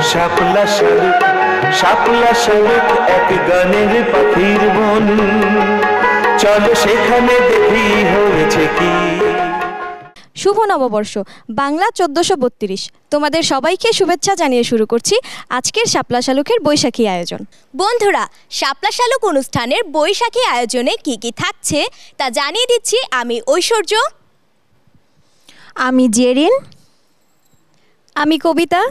শাপলা শালুক, শাপলা শালুক এক গানের পাখির বন, চলো সেখানে দেখি হয়েছে কি। শুভ নববর্ষ বাংলা 1432। তোমাদের সবাইকে শুভেচ্ছা জানিয়ে শুরু করছি আজকের শাপলা শালুকের বৈশাখী আয়োজন। বন্ধুরা, শাপলা শালুক অনুষ্ঠানের বৈশাখী আয়োজনে কি কি থাকছে তা জানিয়ে দিচ্ছি আমি ঐশ্বর্য, আমি জেরিন, আমি কবিতা,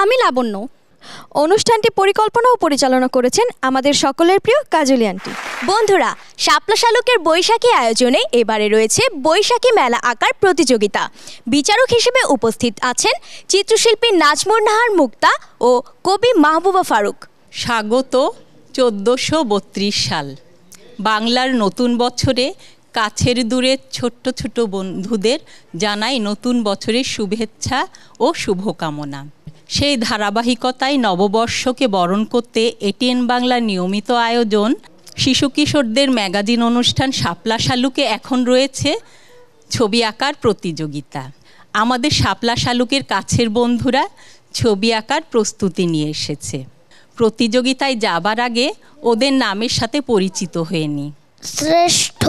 আমি লাবণ্য। অনুষ্ঠানটি পরিকল্পনা ও পরিচালনা করেছেন আমাদের সকলের প্রিয় কাজলি আন্টি। বন্ধুরা, শাপলা শালুকের বৈশাখী আয়োজনে এবারে রয়েছে বৈশাখী মেলা আঁকার প্রতিযোগিতা। বিচারক হিসেবে উপস্থিত আছেন চিত্রশিল্পী নাজমুন নাহার মুক্তা ও কবি মাহবুবা ফারুক। স্বাগত 1432 সাল। বাংলার নতুন বছরে কাছের দূরের ছোট্ট ছোট বন্ধুদের জানাই নতুন বছরের শুভেচ্ছা ও শুভকামনা। সেই ধারাবাহিকতায় নববর্ষকে বরণ করতে এটিএন বাংলার নিয়মিত আয়োজন শিশু কিশোরদের ম্যাগাজিন অনুষ্ঠান শাপলা শালুকে এখন রয়েছে ছবি আঁকার প্রতিযোগিতা। আমাদের শাপলা শালুকের কাছের বন্ধুরা ছবি আঁকার প্রস্তুতি নিয়ে এসেছে। প্রতিযোগিতায় যাবার আগে ওদের নামের সাথে পরিচিত হয়ে নি। শ্রেষ্ঠ,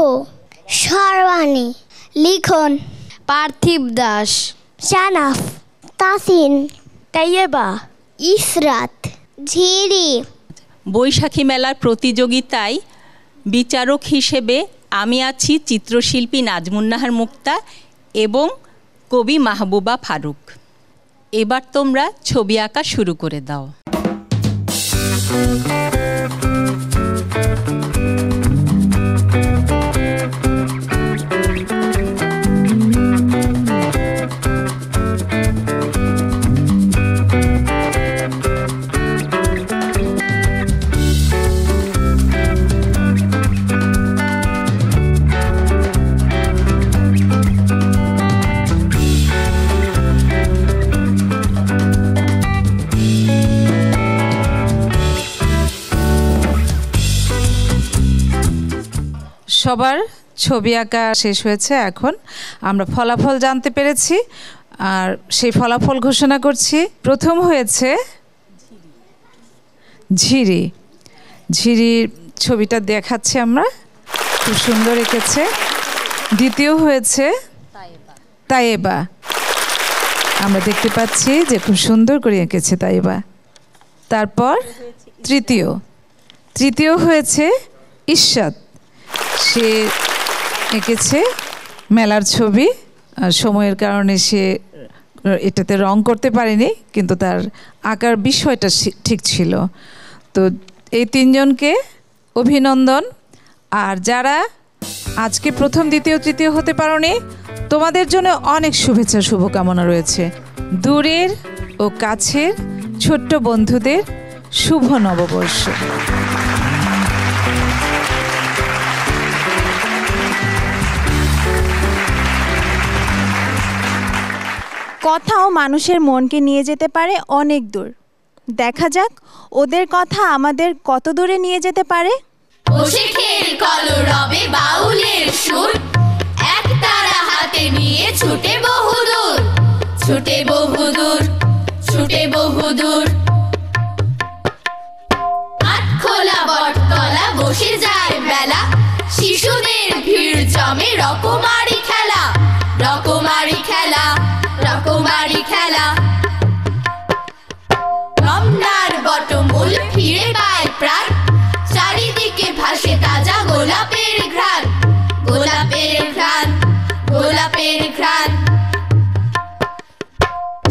সর্বাণী, লিখন, পার্থিব দাস, শানাফ, তাসিন, তাইয়েবা, ইসরাত, ঝিরি। বৈশাখী মেলার প্রতিযোগিতায় বিচারক হিসেবে আমি আছি চিত্রশিল্পী নাজমুন নাহার মুক্তা এবং কবি মাহবুবা ফারুক। এবার তোমরা ছবি আঁকা শুরু করে দাও। সবার ছবি আঁকা শেষ হয়েছে। এখন আমরা ফলাফল জানতে পেরেছি আর সেই ফলাফল ঘোষণা করছি। প্রথম হয়েছে ঝিরি। ঝিরির ছবিটা দেখাচ্ছি আমরা, খুব সুন্দর এঁকেছে। দ্বিতীয় হয়েছে তাইয়েবা, আমরা দেখতে পাচ্ছি যে খুব সুন্দর করে এঁকেছে তাইয়েবা। তারপর তৃতীয় হয়েছে ইশরাত, সে এঁকেছে মেলার ছবি। সময়ের কারণে সে এটাতে রং করতে পারেনি, কিন্তু তার আঁকার বিষয়টা ঠিক ছিল। তো এই তিনজনকে অভিনন্দন। আর যারা আজকে প্রথম, দ্বিতীয়, তৃতীয় হতে পারোনি, তোমাদের জন্য অনেক শুভেচ্ছা, শুভকামনা রয়েছে। দূরের ও কাছের ছোট্ট বন্ধুদের শুভ নববর্ষ। কথাও মানুষের মনকে নিয়ে যেতে পারে অনেক দূর। দেখা যাক ওদের কথা আমাদের কত দূরে নিয়ে যেতে পারে। ওশেখের কলরবে বাউলের সুর, এক তারা হাতে নিয়ে ছুটে বহুদূর, ছুটে বহুদূর, ছুটে বহুদূর। আটখোলা বটতলা বসে যায় বেলা, শিশুদের ভিড় জমে রকমারি খেলা, রকমারি খেলা, রকমারি খেলা। রমনার বটমূল ফিরে পায় প্রাণ, চারিদিকে ভাসে তাজা গোলাপের ঘ্রাণ, গোলাপের ঘ্রাণ, গোলাপের ঘ্রাণ।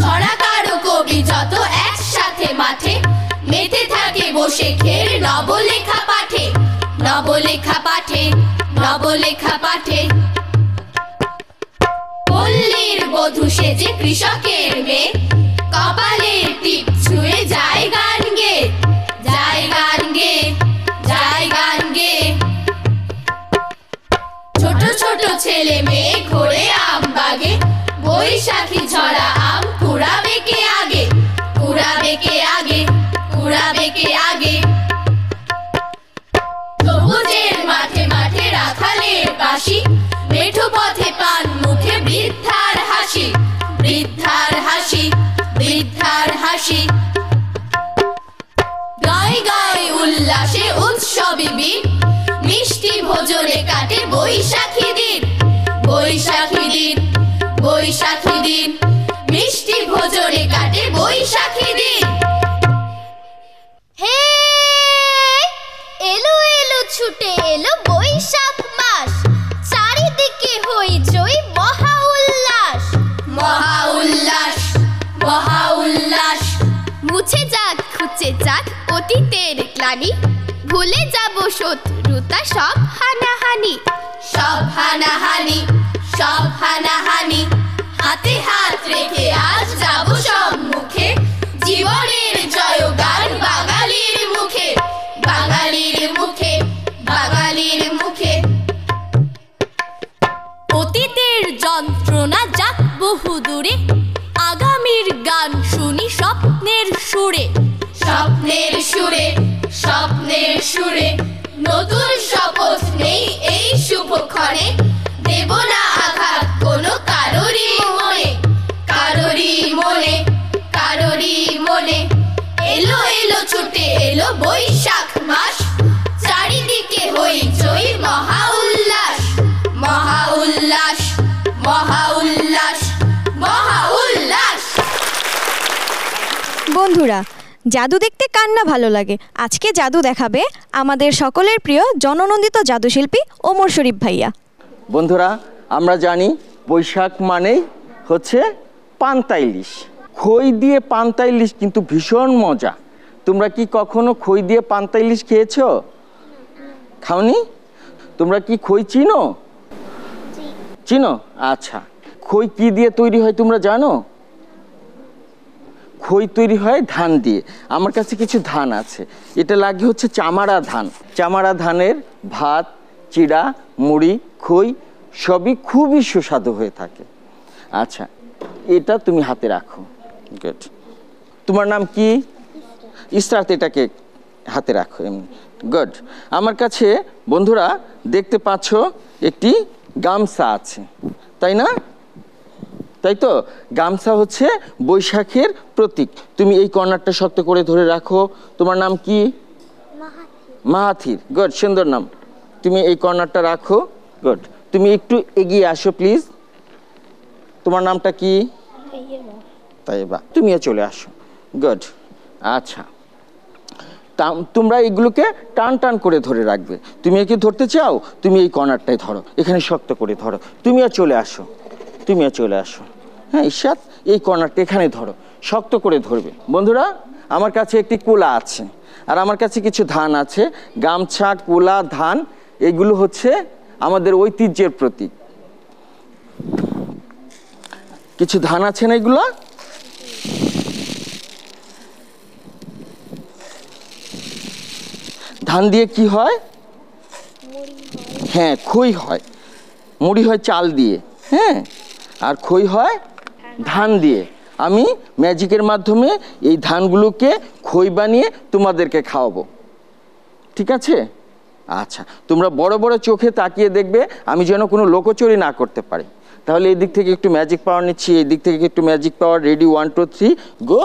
ছড়া কারো কবি যত একসাথে মাঠে, মেতে থাকে বসে খের নবলেখা পাঠে, নবলেখা পাঠে, নবলেখা পাঠে। পল্লীর বধূ সেজে কৃষকের মেয়ে, কপালের টিপ ছুঁয়ে যায় গান গে, যায় গান গে, যায় গান গে। ছোট ছোট ছেলে মেয়ে ঘোরে আম বাগে, বৈশাখী ঝরা আম কুড়াবে কে আগে, কুড়াবে কে আগে, কুড়াবে কে আগে। সবুজের মাঠে মাঠে রাখালের বাঁশি, মেঠো পথে পান মুখে বৃদ্ধার হাসি, বৃদ্ধার হাসি, বৃদ্ধার হাসি। হাসি গায়ে গায়ে উল্লাসে উৎসবে বীর মিষ্টি ভোজনে কাটে বৈশাখী দিন বৈশাখী দিন বৈশাখী দিন মিষ্টি ভোজনে কাটে বৈশাখী দিন হে এলো এলো ছুটে এলো বৈশাখ মাস চারিদিকে হইচই মহা উল্লাস মহা উল্লাস মহা উল্লাস মুছে যাক খুঁচে যাক অতীতের গ্লানি ভুলে যাব শত্রুতা সব হানাহানি সব হানাহানি সব হানাহানি হাতে হাত রেখে আজ যাব সম্মুখে জীবনের জয়গান বাঙালির মুখে বাঙালির মুখে বাঙালির মুখে অতীতের যন্ত্রণা যাক বহু দূরে আগামীর গান শুনি স্বপ্নের সুরে স্বপ্নের সুরে স্বপ্নের সুরে নতুন শপথ নেই এই শুভক্ষণে দেব না আঘাত কোনো কারোরই মনে কারোরই মনে কারোরই মনে এলো এলো ছুটে এলো বৈশাখ মাস চারিদিকে হইচই মহা উল্লাস মহা উল্লাস মহা উল্লাস মহা উল্লাস। বন্ধুরা, জাদু দেখতে কার না ভালো লাগে। আজকে জাদু দেখাবে আমাদের সকলের প্রিয় জননন্দিত জাদুশিল্পী ওমর শরীফ ভাইয়া। বন্ধুরা, আমরা জানি বৈশাখ মানেই হচ্ছে পান্তা ইলিশ। খই দিয়ে পান্তা ইলিশ কিন্তু ভীষণ মজা। তোমরা কি কখনো খই দিয়ে পান্তা ইলিশ খেয়েছো? খাওনি? তোমরা কি খই চিনো? চিনো? আচ্ছা, খই কি দিয়ে তৈরি হয় তোমরা জানো? খই তৈরি হয় ধান দিয়ে। আমার কাছে কিছু ধান আছে, এটা লাগে হচ্ছে চামারা ধান। চামারা ধানের ভাত, চিড়া, মুড়ি, খই সবই খুবই সুস্বাদু হয়ে থাকে। আচ্ছা, এটা তুমি হাতে রাখো। গুড। তোমার নাম কি? ইসরাত। এটাকে হাতে রাখো এমনি। গুড। আমার কাছে বন্ধুরা দেখতে পাচ্ছ একটি গামছা আছে, তাই না? তাই তো, গামছা হচ্ছে বৈশাখের প্রতীক। তুমি এই কর্নারটা শক্ত করে ধরে রাখো। তোমার নাম কি? মাহাথির। গুড, সুন্দর নাম। তুমি এই কর্নারটা রাখো। গুড। তুমি একটু এগিয়ে আসো প্লিজ। তোমার নামটা কি? তাইবা। তুমিও চলে আসো। গুড। আচ্ছা, তোমরা এগুলোকে টান টান করে ধরে রাখবে। তুমি একে ধরতে চাও, তুমি এই কর্নারটাই ধরো, এখানে শক্ত করে ধরো। তুমিও চলে আসো, তুমিও চলে আসো। হ্যাঁ ইশাত, এই কর্নারটা এখানে ধরো, শক্ত করে ধরবে। বন্ধুরা, আমার কাছে একটি কুলা আছে আর আমার কাছে কিছু ধান আছে। গামছা, কুলা, ধান এগুলো হচ্ছে আমাদের ঐতিহ্যের প্রতীক। কিছু ধান আছে না এগুলো? ধান দিয়ে কি হয়? হ্যাঁ, খই হয়। মুড়ি হয় চাল দিয়ে, হ্যাঁ, আর খই হয় ধান দিয়ে। আমি ম্যাজিকের মাধ্যমে এই ধানগুলোকে খই বানিয়ে তোমাদেরকে খাওয়াবো, ঠিক আছে? আচ্ছা, তোমরা বড় বড় চোখে তাকিয়ে দেখবে আমি যেন কোনো লোকচুরি না করতে পারি। তাহলে এই দিক থেকে একটু ম্যাজিক পাওয়ার নিচ্ছি, এই দিক থেকে একটু ম্যাজিক পাওয়ার। রেডি, 1 2 3 গো।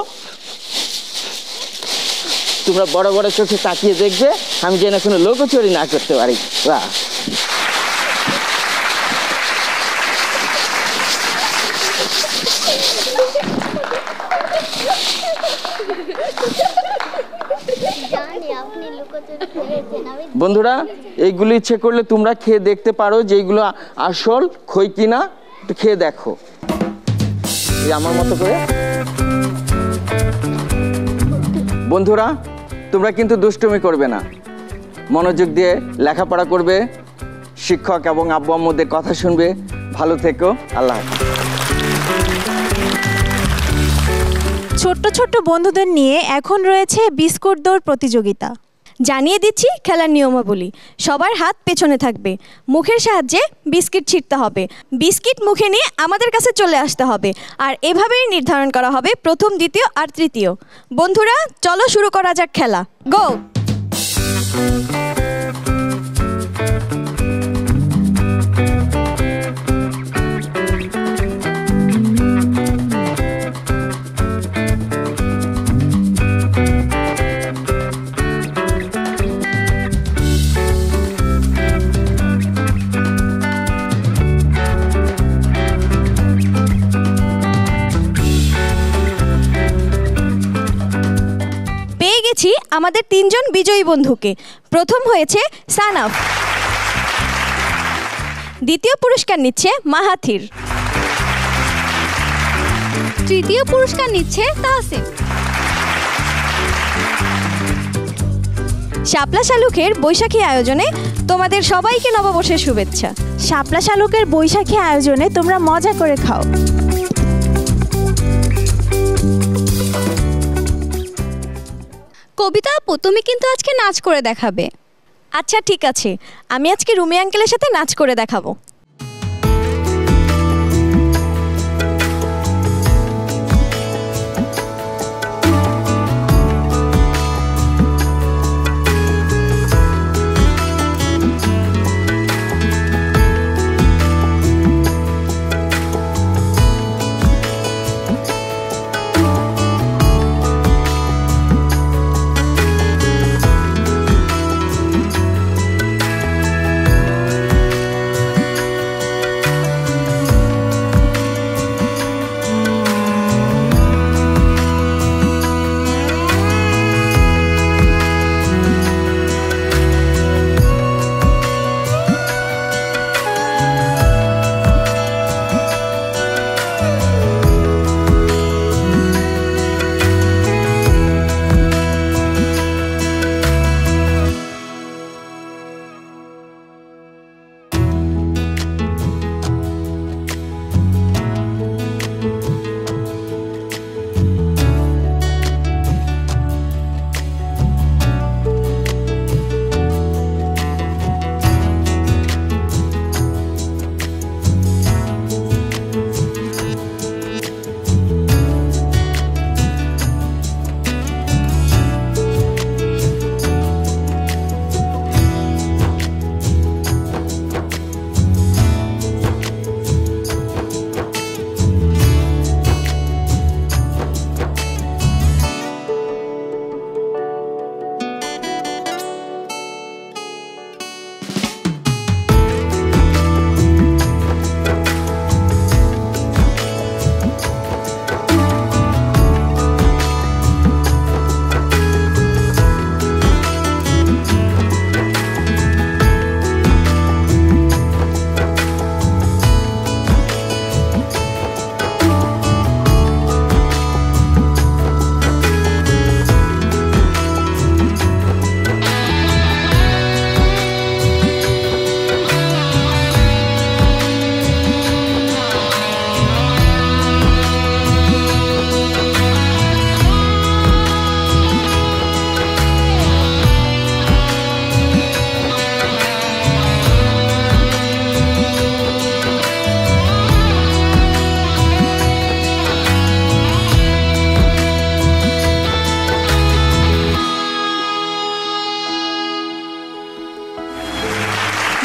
তোমরা বড় বড় চোখে তাকিয়ে দেখবে আমি যেন কোনো লোকচুরি না করতে পারি। বাহ, বন্ধুরা, এইগুলো ইচ্ছে করলে তোমরা খেয়ে দেখতে পারো যে এইগুলো আসল খই কিনা। একটু খেয়ে দেখো এই আমার মতো করে। বন্ধুরা, তোমরা কিন্তু দুষ্টুমি করবে না, মনোযোগ দিয়ে লেখাপড়া করবে, শিক্ষক এবং আব্বু আম্মুদের কথা শুনবে। ভালো থেকো, আল্লাহ হাফেজ। ছোট্ট ছোট্ট বন্ধুদের নিয়ে এখন রয়েছে বিস্কুট দৌড় প্রতিযোগিতা। জানিয়ে দিচ্ছি খেলার নিয়মাবলী। সবার হাত পেছনে থাকবে, মুখের সাহায্যে বিস্কিট ছিঁড়তে হবে। বিস্কিট মুখে নিয়ে আমাদের কাছে চলে আসতে হবে, আর এভাবেই নির্ধারণ করা হবে প্রথম, দ্বিতীয় আর তৃতীয়। বন্ধুরা, চলো শুরু করা যাক খেলা। গো। পেয়েছি আমাদের 3 জন বিজয়ী বন্ধুকে। প্রথম হয়েছে সানাফ, দ্বিতীয় পুরস্কার নিচ্ছে মাহাথির, তৃতীয় পুরস্কার নিচ্ছে তাহসিন। শাপলা শালুকের বৈশাখী আয়োজনে তোমাদের সবাইকে নববর্ষের শুভেচ্ছা। শাপলা শালুকের বৈশাখী আয়োজনে তোমরা মজা করে খাও। কবিতা আপু, তুমি কিন্তু আজকে নাচ করে দেখাবে। আচ্ছা ঠিক আছে, আমি আজকে রুমি আঙ্কেলের সাথে নাচ করে দেখাবো।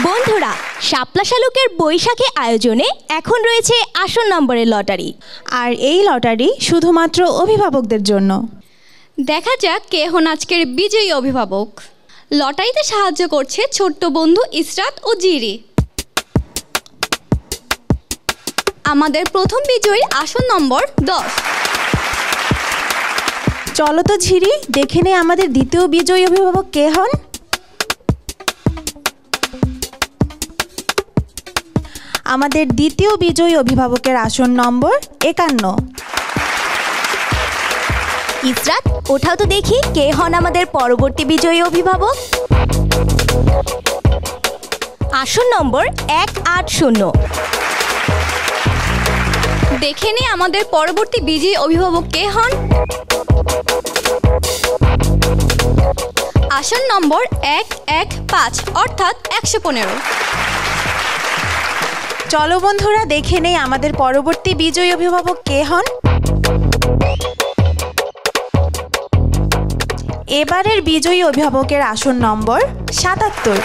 বন্ধুরা, শাপলা শালুকের বৈশাখী আয়োজনে এখন রয়েছে আসন নম্বরের লটারি। আর এই লটারি শুধুমাত্র অভিভাবকদের জন্য। দেখা যাক কে হন আজকের বিজয়ী অভিভাবক। লটারিতে সাহায্য করছে ছোট্ট বন্ধু ইসরাত ও জিরি। আমাদের প্রথম বিজয়ীর আসন নম্বর 10। চলো তো ঝিরি, দেখে নে আমাদের দ্বিতীয় বিজয়ী অভিভাবক কে হন। আমাদের দ্বিতীয় বিজয়ী অভিভাবকের আসন নম্বর 51। ইসরাত, ওঠাও তো দেখি কে হন আমাদের পরবর্তী বিজয়ী অভিভাবক। আসন নম্বর 180। দেখে নি আমাদের পরবর্তী বিজয়ী অভিভাবক কে হন। আসন নম্বর 115 অর্থাৎ 115। চলো বন্ধুরা, দেখে নেই আমাদের পরবর্তী বিজয়ী অভিভাবক কে হন। এবারের বিজয়ী অভিভাবকের আসন নম্বর 77।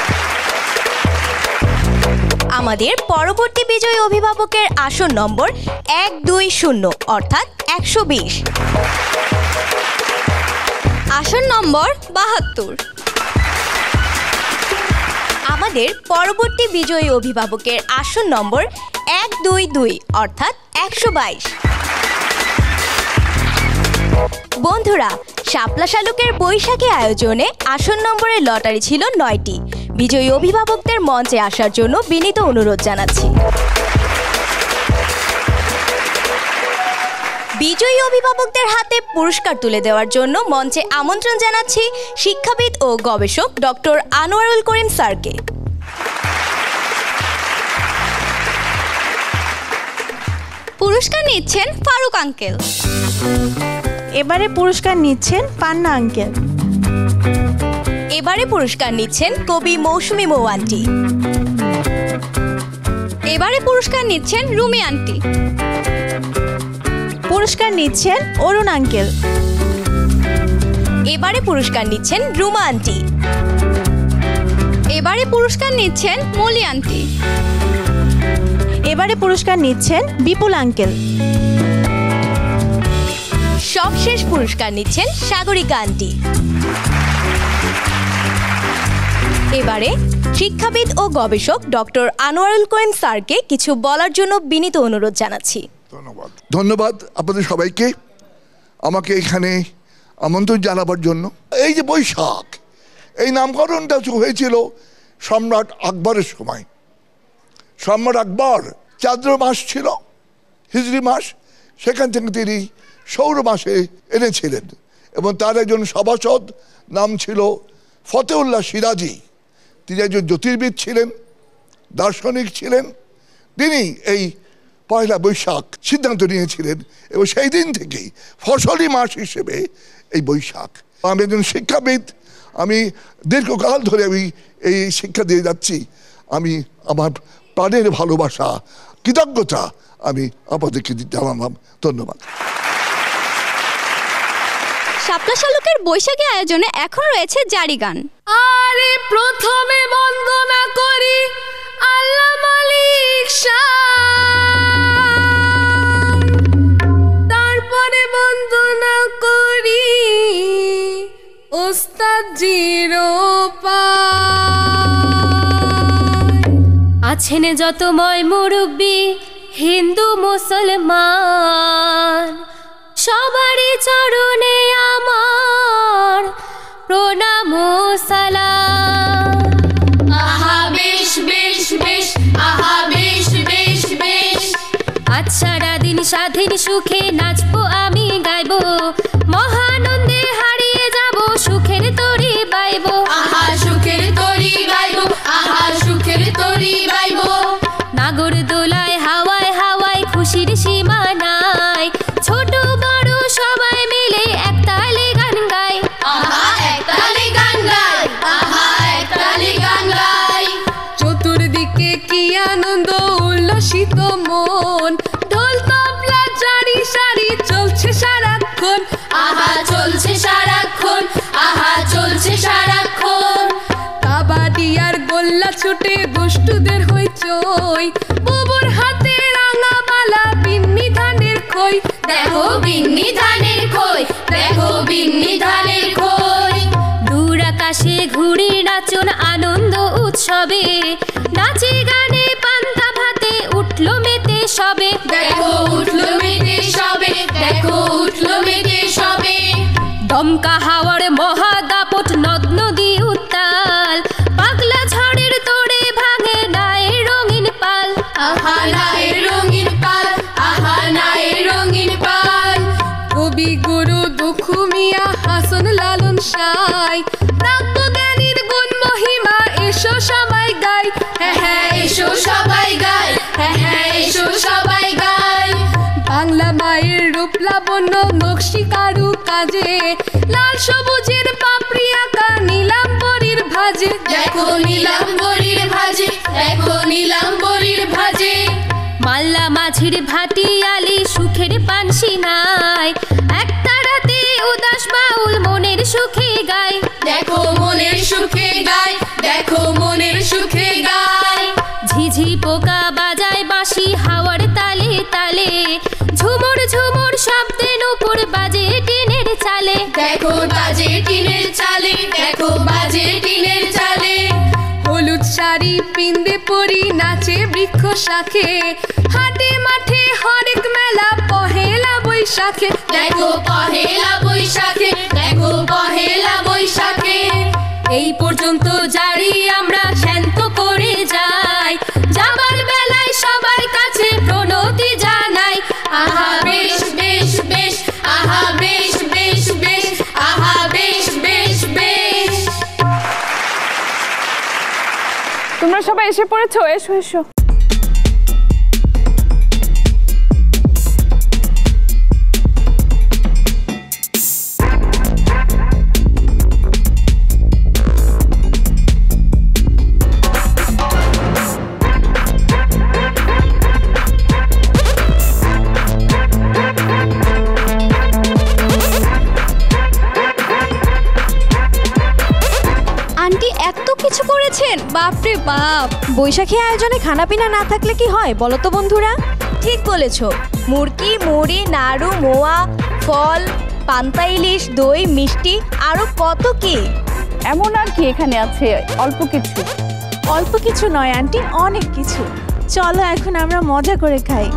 আমাদের পরবর্তী বিজয়ী অভিভাবকের আসন নম্বর 120 অর্থাৎ 120। আসন নম্বর 72। আমাদের পরবর্তী বিজয়ী অভিভাবকের আসন নম্বর 122 অর্থাৎ 122। বন্ধুরা, শাপলা শালুকের বৈশাখী আয়োজনে আসন নম্বরের লটারি ছিল 9টি। বিজয়ী অভিভাবকদের মঞ্চে আসার জন্য বিনীত অনুরোধ জানাচ্ছি। বিজয়ী অভিভাবকদের হাতে পুরস্কার তুলে দেওয়ার জন্য মঞ্চে আমন্ত্রণ জানাচ্ছি শিক্ষাবিদ ও গবেষক ডক্টর আনোয়ারুল করিম স্যারকে। পুরস্কার নিচ্ছেন ফারুক আঙ্কেল। এবারে পুরস্কার নিচ্ছেন পান্না আঙ্কেল। এবারে পুরস্কার নিচ্ছেন কবি মৌসুমী মৌ আন্টি। এবারে পুরস্কার নিচ্ছেন রুমি আন্টি। পুরস্কার নিচ্ছেন অরুণ আঙ্কেল। এবারে পুরস্কার নিচ্ছেন রুমা আন্টি। এবারে পুরস্কার নিচ্ছেন মলি আন্টি। এবারে পুরস্কার নিচ্ছেন বিপুল আঙ্কেল। সবশেষ পুরস্কার নিচ্ছেন সাগরিকা আন্টি। এবারে শিক্ষাবিদ ও গবেষক ডক্টর আনোয়ারুল করিম স্যারকে কিছু বলার জন্য বিনীত অনুরোধ জানাচ্ছি। ধন্যবাদ আপনাদের সবাইকে আমাকে এখানে আমন্ত্রণ জানাবার জন্য। এই যে বৈশাখ, এই নামকরণটা হয়েছিল সম্রাট আকবরের সময়। সম্রাট আকবর চাঁদ্র মাস ছিল, হিজরি মাস, সেখান থেকে তিনি সৌর মাসে এনেছিলেন এবং তার একজন সভাসদ নাম ছিল ফতেউল্লাহ সিরাজি। তিনি একজন জ্যোতির্বিদ ছিলেন, দার্শনিক ছিলেন। তিনি এই পয়লা বৈশাখ সিদ্ধান্ত নিয়েছিলেন এবং সেই দিন থেকেই ফসলি মাস হিসেবে এই বৈশাখ। আমি একজন শিক্ষাবিদ, আমি দীর্ঘকাল ধরে আমি এই শিক্ষা দিয়ে যাচ্ছি। আমি আমার প্রাণের ভালোবাসা, কৃতজ্ঞতা আমি আপনাদেরকে জানালাম। ধন্যবাদ। শাপলা শালুকের বৈশাখী আয়োজনে এখন রয়েছে জারি গান। আরে প্রথমে বন্দনা করি আল্লাহ মালিক তারপরে বন্দনা করি ওস্তাদ জিরোপা। আছেন যত ময় মুরব্বী হিন্দু মুসলমান, সবারই চরণে আমার প্রণাম ও সালাম। আহা বেশ বেশ বেশ, আহা বেশ বেশ বেশ। আজ সারাদিন স্বাধীন সুখে নাচবো আমি গাইবো, মহানন্দে হারিয়ে যাব সুখের তরি বাইবো। আহা সুখের তরি বাইবো, আহা সুখের তরি বাইবো। নাগর দোলায় হাওয়ায় হাওয়ায় খুশির সীমা নাই, ছোট বড় সবাই মিলে একতালে গান গায়। আহা একতালে গান গায়, আহা একতালে গান গায়। চতুর্দিকে কি আনন্দ উল্লসিত মন, ঢোল তবলা জারি সারি চলছে সারাক্ষণ। আহা চলছে সারাক্ষণ, আহা চলছে সারাক্ষণ। কাবাডি আর গোল্লা ছুটে দুষ্টুদের হইচই, বুবুর হাতে রাঙা মালা বিন্নি ধানের খই। দেখো বিন্নি ধানের খই, দেখো বিন্নি ধানের খই। দূর আকাশে ঘুড়ি নাচন আনন্দ উৎসবে, নাচে গানে পান্তা ভাতে উঠলো মেতে সবে। দেখো উঠলো মেতে সবে, দেখো উঠলো মেতে সবে। দমকা হাওয়ার মহাদাপট নদ নদী উত্তাল, পাগলা ঝড়ের তোড়ে ভাঙে নায়ের রঙিন পাল। আহা নায়ের রঙিন পাল, আহা নায়ের রঙিন পাল। কবি গুরু দুখু মিয়া হাসন লালন সাই, ব্রহ্মজ্ঞানীর গুণ মহিমা এসো সবাই গাই। হ্যাঁ হ্যাঁ এসো সবাই গাই, হ্যাঁ হ্যাঁ এসো সবাই গাই। বাংলা মায়ের রূপ লাবণ্য নকশি কারু কাজে, লাল সবুজের পাপড়ি আঁকা নীলাম্বরীর ভাজে। দেখো নীলাম্বরীর ভাজে, দেখো নীলাম্বরীর ভাজে। মাল্লা মাঝির ভাটি আলি সুখের পানসি নাই, একটা রাতে উদাস বাউল মনের সুখে গায়। দেখো মনের সুখে গায়, দেখো মনের সুখে গায়। ঝিঝি পোকা বাজায় বাঁশি হাওয়ার তালে তালে, ঝুমুর ঝুমুর শব্দে নূপুর বাজে টিনের চালে। দেখো বাজে টিনের চালে, দেখো বাজে টিনের চালে। হলুদ শাড়ি পিন্দে পরি নাচে বৃক্ষ শাখে, হাটে মাঠে হরেক মেলা পহেলা বৈশাখে। দেখো পহেলা বৈশাখে, দেখো এই পর্যন্ত জারি আমরা শান্ত করে যাই, যাবার বেলায় সবার কাছে প্রণতি জানাই। আহা বেশ বেশ বেশ, আহা বেশ বেশ বেশ, আহা বেশ বেশ বেশ। তোমরা সবাই এসে পড়েছো, এসো এসো। আন্টি এত কিছু করেছেন, বাপরে বাপ। বৈশাখী আয়োজনে খানাপিনা না থাকলে কি হয় বলো তো বন্ধুরা? ঠিক বলেছো, মুরকি, মুড়ি, নাড়ু, মোয়া, ফল, পান্তা ইলিশ, দই, মিষ্টি, আরো কত কি। এমন আর কি এখানে আছে অল্প কিছু? অল্প কিছু নয় আন্টি, অনেক কিছু। চলো এখন আমরা মজা করে খাই।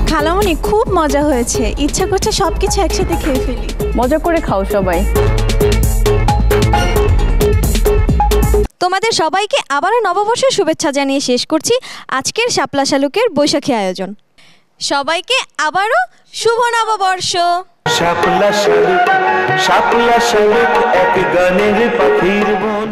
খালামণি খুব মজা হয়েছে, ইচ্ছা করছে সবকিছু একসাথে খেয়ে ফেলি। মজা করে খাও সবাই। তোমাদের সবাইকে আবারও নববর্ষের শুভেচ্ছা জানিয়ে শেষ করছি আজকের শাপলা শালুকের বৈশাখী আয়োজন। সবাইকে আবারও শুভ নববর্ষ। শাপলা শালুক, শাপলা শালুক এক গানের পাখির বোন।